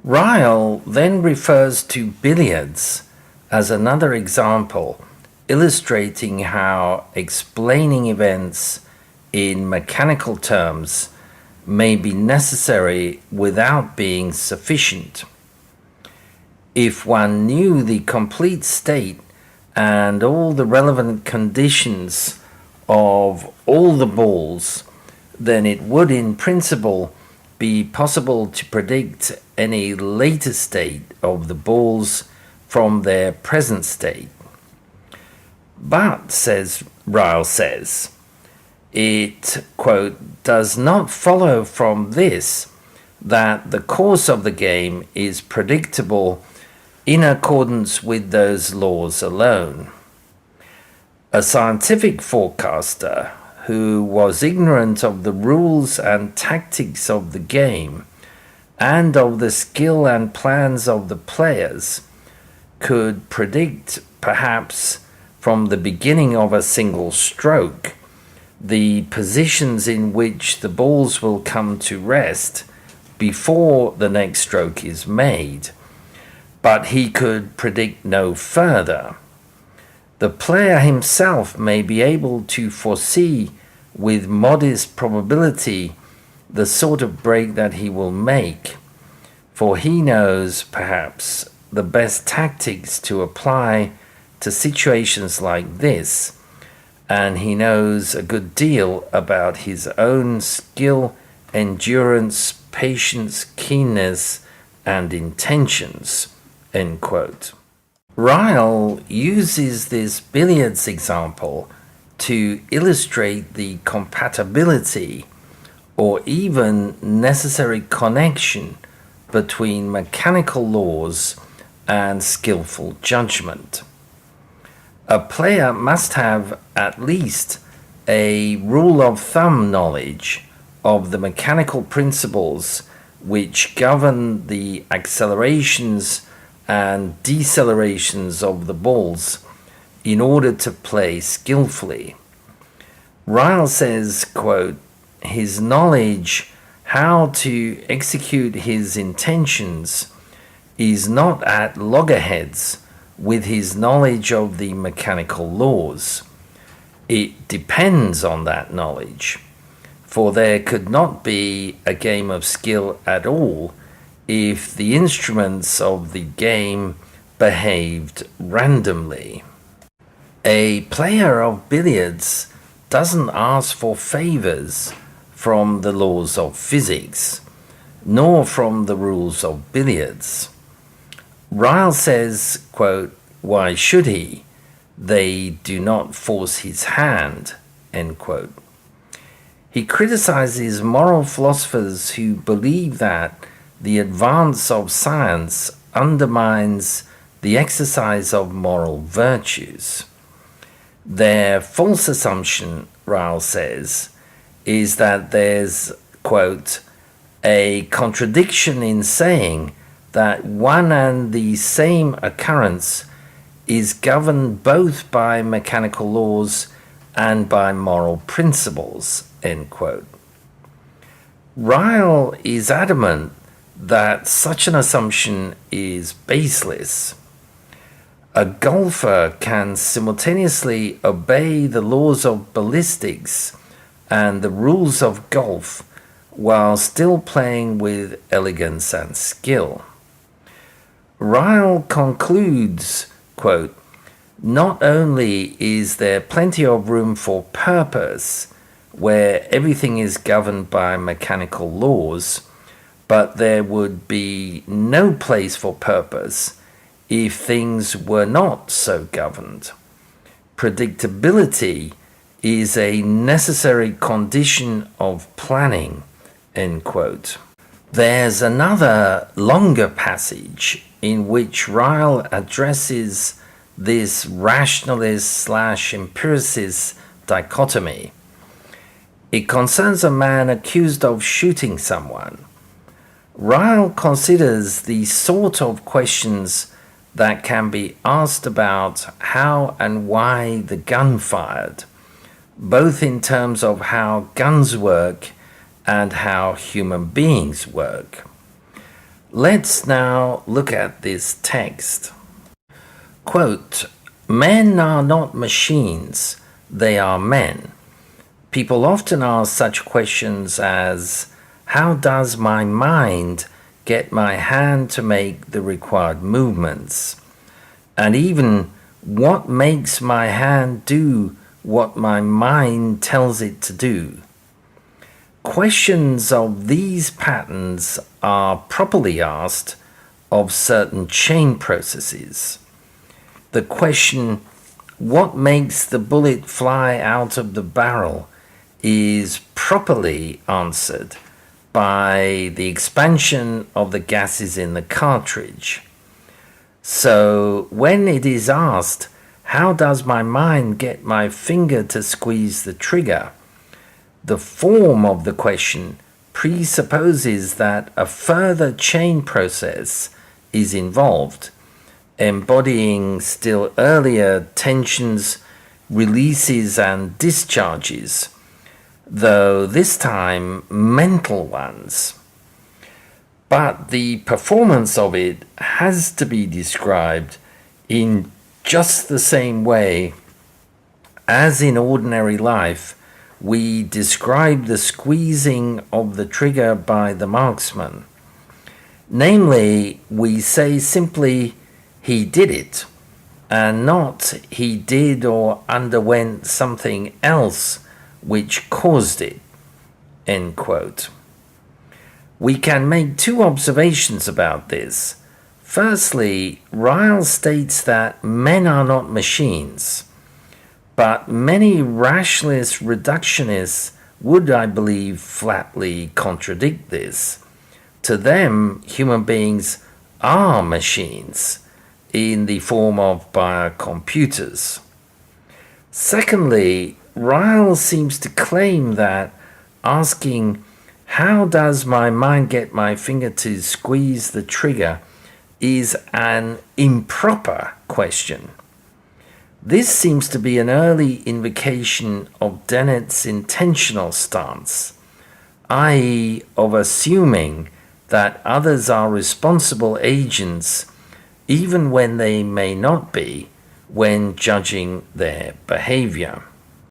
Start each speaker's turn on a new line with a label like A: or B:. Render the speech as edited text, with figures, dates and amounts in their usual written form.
A: Ryle then refers to billiards as another example, illustrating how explaining events in mechanical terms may be necessary without being sufficient. If one knew the complete state and all the relevant conditions of all the balls, then it would in principle be possible to predict any later state of the balls from their present state. But, Ryle says, it, quote, does not follow from this that the course of the game is predictable in accordance with those laws alone. A scientific forecaster who was ignorant of the rules and tactics of the game and of the skill and plans of the players could predict, perhaps from the beginning of a single stroke, the positions in which the balls will come to rest before the next stroke is made, but he could predict no further. The player himself may be able to foresee with modest probability the sort of break that he will make, for he knows, perhaps, the best tactics to apply to situations like this, and he knows a good deal about his own skill, endurance, patience, keenness, and intentions, end quote. Ryle uses this billiards example to illustrate the compatibility or even necessary connection between mechanical laws and skillful judgment. A player must have at least a rule of thumb knowledge of the mechanical principles which govern the accelerations and decelerations of the balls in order to play skillfully. Ryle says, quote, his knowledge how to execute his intentions is not at loggerheads with his knowledge of the mechanical laws. It depends on that knowledge, for there could not be a game of skill at all if the instruments of the game behaved randomly. A player of billiards doesn't ask for favors from the laws of physics, nor from the rules of billiards. Ryle says, quote, why should he? They do not force his hand, end quote. He criticizes moral philosophers who believe that the advance of science undermines the exercise of moral virtues. Their false assumption, Ryle says, is that there's, quote, a contradiction in saying that one and the same occurrence is governed both by mechanical laws and by moral principles, end quote. Ryle is adamant that such an assumption is baseless. A golfer can simultaneously obey the laws of ballistics and the rules of golf while still playing with elegance and skill. Ryle concludes, quote, not only is there plenty of room for purpose where everything is governed by mechanical laws, but there would be no place for purpose if things were not so governed. Predictability is a necessary condition of planning, end quote. There's another longer passage in which Ryle addresses this rationalist/empiricist dichotomy. It concerns a man accused of shooting someone. Ryle considers the sort of questions that can be asked about how and why the gun fired, both in terms of how guns work and how human beings work. Let's now look at this text. Quote, "Men are not machines, they are men." People often ask such questions as, how does my mind get my hand to make the required movements? And even, what makes my hand do what my mind tells it to do? Questions of these patterns are properly asked of certain chain processes. The question, what makes the bullet fly out of the barrel, is properly answered by the expansion of the gases in the cartridge. So when it is asked, how does my mind get my finger to squeeze the trigger? The form of the question presupposes that a further chain process is involved, embodying still earlier tensions, releases, and discharges, though this time mental ones. But the performance of it has to be described in just the same way as in ordinary life we describe the squeezing of the trigger by the marksman. Namely, we say simply, he did it, and not he did or underwent something else which caused it. End quote. We can make two observations about this. Firstly, Ryle states that men are not machines, but many rationalist reductionists would, I believe, flatly contradict this. To them, human beings are machines in the form of biocomputers. Secondly, Ryle seems to claim that asking, how does my mind get my finger to squeeze the trigger, is an improper question. This seems to be an early invocation of Dennett's intentional stance, i.e., of assuming that others are responsible agents even when they may not be, when judging their behavior.